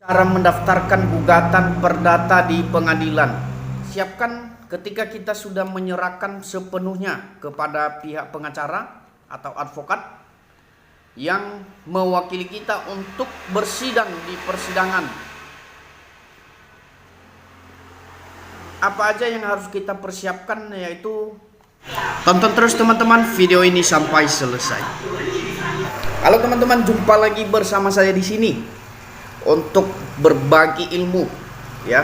Cara mendaftarkan gugatan perdata di pengadilan. Siapkan ketika kita sudah menyerahkan sepenuhnya kepada pihak pengacara atau advokat yang mewakili kita untuk bersidang di persidangan. Apa aja yang harus kita persiapkan, yaitu tonton terus teman-teman video ini sampai selesai. Halo teman-teman, jumpa lagi bersama saya di sini untuk berbagi ilmu, ya.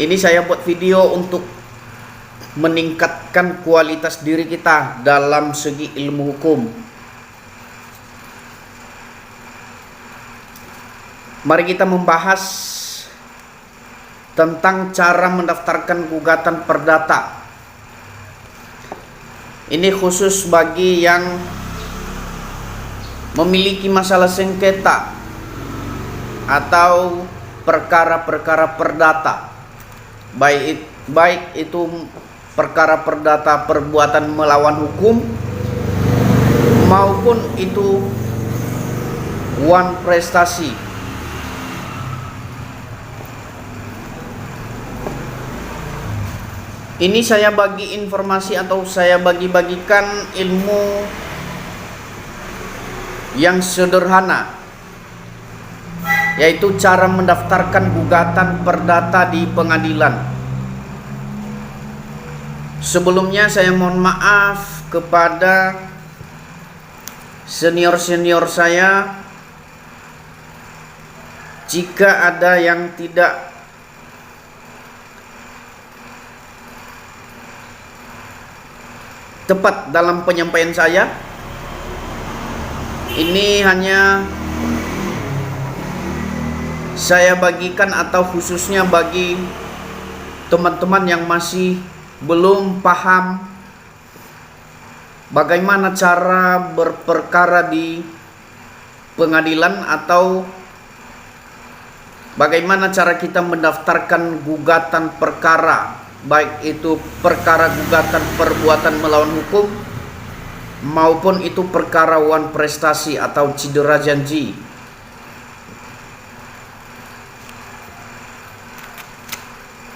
Ini saya buat video untuk meningkatkan kualitas diri kita dalam segi ilmu hukum. Mari kita membahas tentang cara mendaftarkan gugatan perdata. Ini khusus bagi yang memiliki masalah sengketa atau perkara-perkara perdata, baik itu perkara perdata perbuatan melawan hukum maupun itu wan prestasi. Ini saya bagi informasi atau saya bagi-bagikan ilmu yang sederhana, yaitu cara mendaftarkan gugatan perdata di pengadilan. Sebelumnya saya mohon maaf kepada senior-senior saya jika ada yang tidak tepat dalam penyampaian saya. Ini hanya saya bagikan atau khususnya bagi teman-teman yang masih belum paham bagaimana cara berperkara di pengadilan atau bagaimana cara kita mendaftarkan gugatan perkara, baik itu perkara gugatan perbuatan melawan hukum maupun itu perkara wan prestasi atau cedera janji.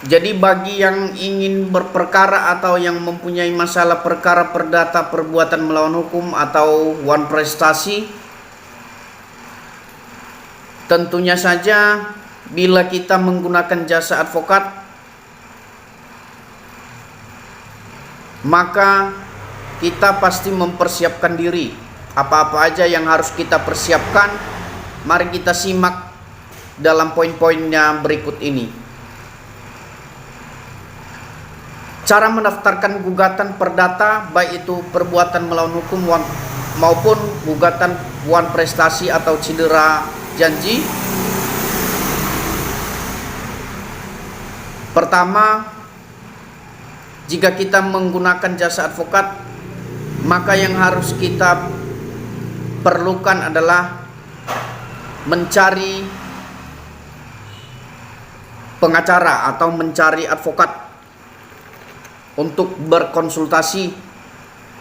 Jadi bagi yang ingin berperkara atau yang mempunyai masalah perkara perdata perbuatan melawan hukum atau wan prestasi, tentunya saja bila kita menggunakan jasa advokat, maka kita pasti mempersiapkan diri. Apa-apa aja yang harus kita persiapkan, mari kita simak dalam poin-poinnya berikut ini. Cara mendaftarkan gugatan perdata, baik itu perbuatan melawan hukum maupun gugatan wan prestasi atau cedera janji. Pertama, jika kita menggunakan jasa advokat, maka yang harus kita perlukan adalah mencari pengacara atau mencari advokat untuk berkonsultasi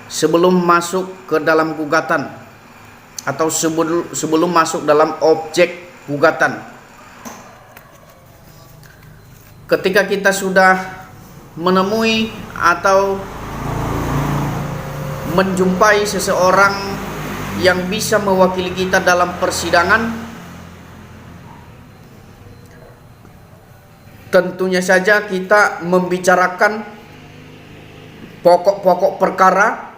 sebelum masuk ke dalam gugatan atau sebelum masuk dalam objek gugatan. Ketika kita sudah menemui atau menjumpai seseorang yang bisa mewakili kita dalam persidangan, tentunya saja kita membicarakan pokok-pokok perkara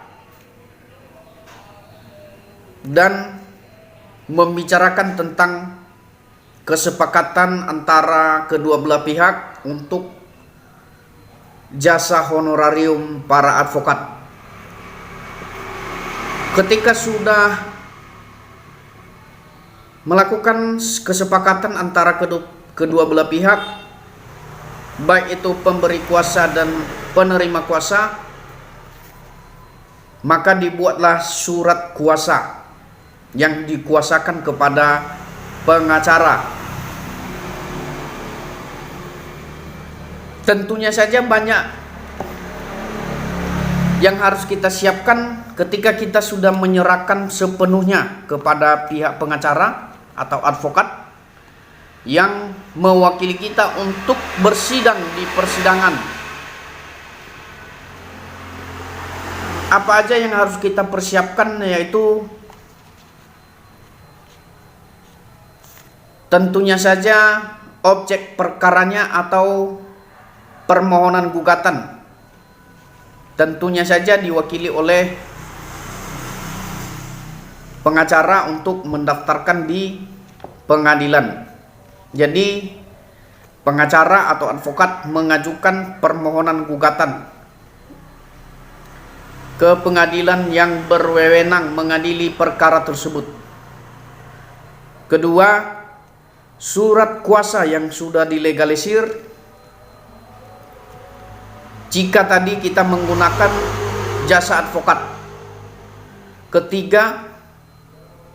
dan membicarakan tentang kesepakatan antara kedua belah pihak untuk jasa honorarium para advokat. Ketika sudah melakukan kesepakatan antara kedua belah pihak, baik itu pemberi kuasa dan penerima kuasa, maka dibuatlah surat kuasa yang dikuasakan kepada pengacara. Tentunya saja banyak yang harus kita siapkan ketika kita sudah menyerahkan sepenuhnya kepada pihak pengacara atau advokat yang mewakili kita untuk bersidang di persidangan. Apa aja yang harus kita persiapkan, yaitu tentunya saja objek perkaranya atau permohonan gugatan. Tentunya saja diwakili oleh pengacara untuk mendaftarkan di pengadilan. Jadi pengacara atau advokat mengajukan permohonan gugatan ke pengadilan yang berwenang mengadili perkara tersebut. Kedua, surat kuasa yang sudah dilegalisir. Jika tadi kita menggunakan jasa advokat. Ketiga,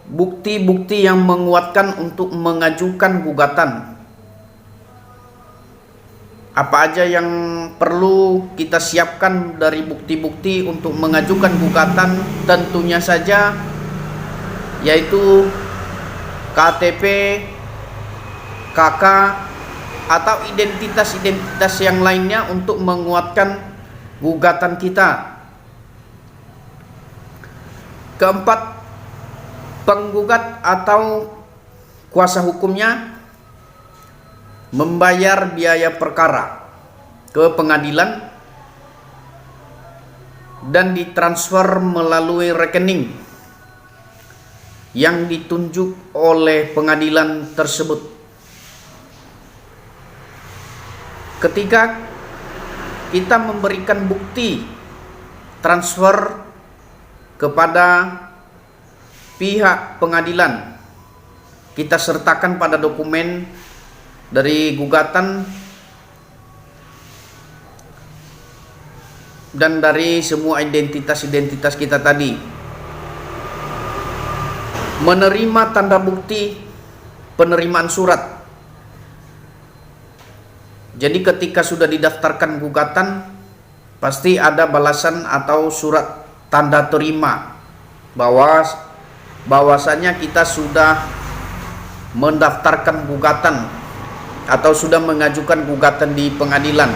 bukti-bukti yang menguatkan untuk mengajukan gugatan. Apa aja yang perlu kita siapkan dari bukti-bukti untuk mengajukan gugatan? Tentunya saja yaitu KTP, KK, atau identitas-identitas yang lainnya untuk menguatkan gugatan kita. Keempat, penggugat atau kuasa hukumnya membayar biaya perkara ke pengadilan dan ditransfer melalui rekening yang ditunjuk oleh pengadilan tersebut. Ketika kita memberikan bukti transfer kepada pihak pengadilan, kita sertakan pada dokumen dari gugatan dan dari semua identitas-identitas kita tadi. Menerima tanda bukti penerimaan surat. Jadi ketika sudah didaftarkan gugatan, pasti ada balasan atau surat tanda terima bahwasanya kita sudah mendaftarkan gugatan atau sudah mengajukan gugatan di pengadilan.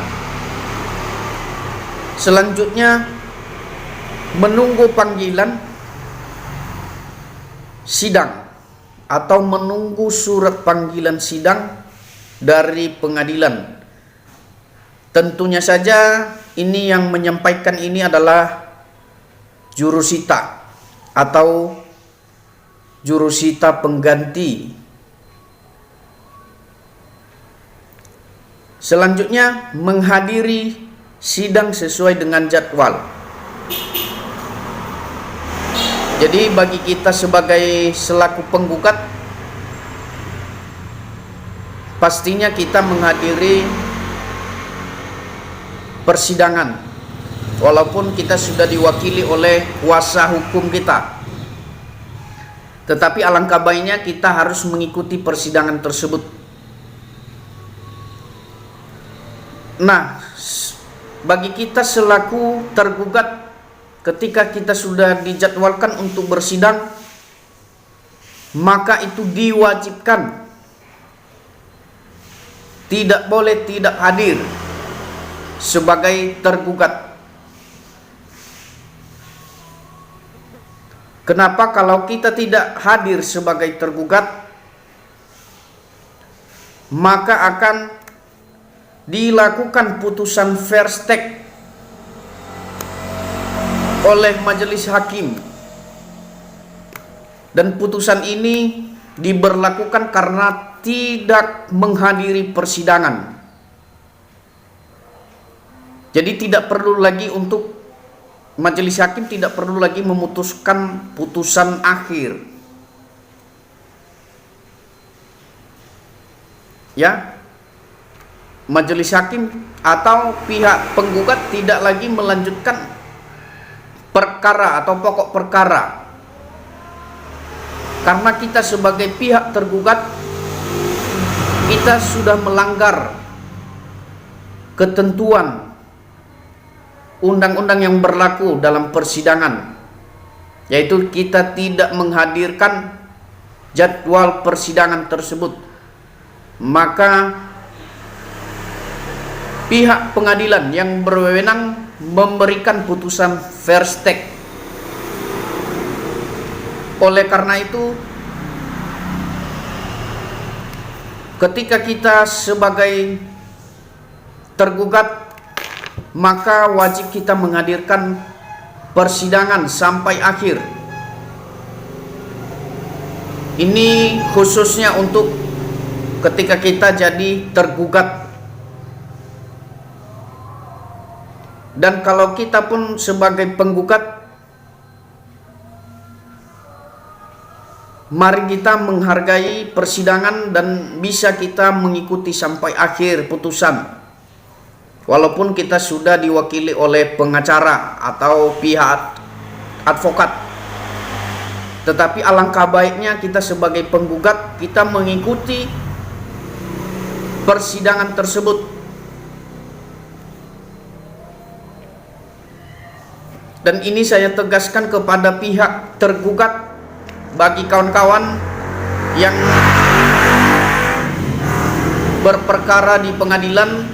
Selanjutnya, menunggu panggilan sidang atau menunggu surat panggilan sidang dari pengadilan. Tentunya saja ini yang menyampaikan ini adalah jurusita atau jurusita pengganti. Selanjutnya, menghadiri sidang sesuai dengan jadwal. Jadi bagi kita sebagai selaku penggugat, pastinya kita menghadiri persidangan walaupun kita sudah diwakili oleh kuasa hukum kita. Tetapi alangkah baiknya kita harus mengikuti persidangan tersebut. Nah, bagi kita selaku tergugat, ketika kita sudah dijadwalkan untuk bersidang, maka itu diwajibkan, tidak boleh tidak hadir sebagai tergugat. Kenapa? Kalau kita tidak hadir sebagai tergugat, maka akan dilakukan putusan first take oleh majelis hakim, dan putusan ini diberlakukan karena tidak menghadiri persidangan. Jadi tidak perlu lagi untuk majelis hakim tidak perlu lagi memutuskan putusan akhir. Ya. Majelis hakim atau pihak penggugat tidak lagi melanjutkan perkara atau pokok perkara. Karena kita sebagai pihak tergugat, kita sudah melanggar ketentuan undang-undang yang berlaku dalam persidangan, yaitu kita tidak menghadirkan jadwal persidangan tersebut. maka pihak pengadilan yang berwenang memberikan putusan verstek. Oleh karena itu, ketika kita sebagai tergugat, maka wajib kita menghadirkan persidangan sampai akhir. Ini khususnya untuk ketika kita jadi tergugat. Dan kalau kita pun sebagai penggugat, mari kita menghargai persidangan dan bisa kita mengikuti sampai akhir putusan. Walaupun kita sudah diwakili oleh pengacara atau pihak advokat. Tetapi alangkah baiknya kita sebagai penggugat, kita mengikuti persidangan tersebut. Dan ini saya tegaskan kepada pihak tergugat, bagi kawan-kawan yang berperkara di pengadilan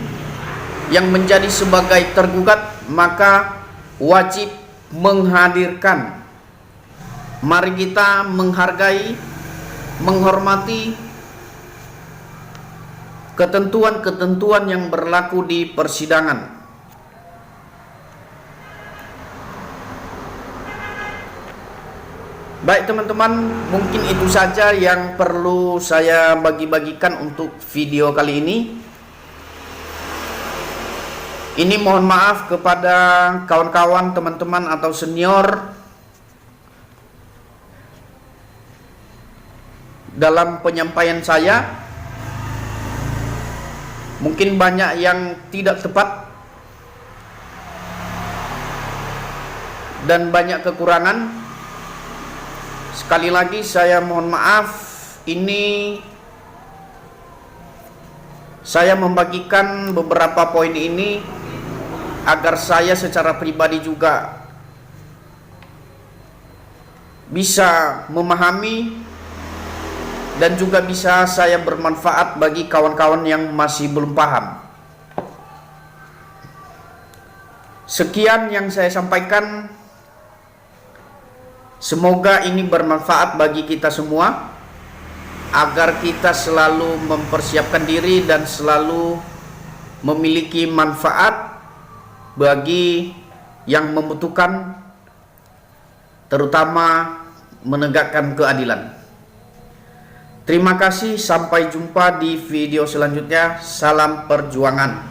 yang menjadi sebagai tergugat, maka wajib menghadirkan. Mari kita menghargai, menghormati ketentuan-ketentuan yang berlaku di persidangan. Baik teman-teman, mungkin itu saja yang perlu saya bagi-bagikan untuk video kali ini. Ini mohon maaf kepada kawan-kawan, teman-teman atau senior dalam penyampaian saya. Mungkin banyak yang tidak tepat dan banyak kekurangan. Sekali lagi saya mohon maaf, ini saya membagikan beberapa poin ini agar saya secara pribadi juga bisa memahami dan juga bisa saya bermanfaat bagi kawan-kawan yang masih belum paham. Sekian yang saya sampaikan. Semoga ini bermanfaat bagi kita semua, agar kita selalu mempersiapkan diri dan selalu memiliki manfaat bagi yang membutuhkan, terutama menegakkan keadilan. Terima kasih, sampai jumpa di video selanjutnya. Salam perjuangan.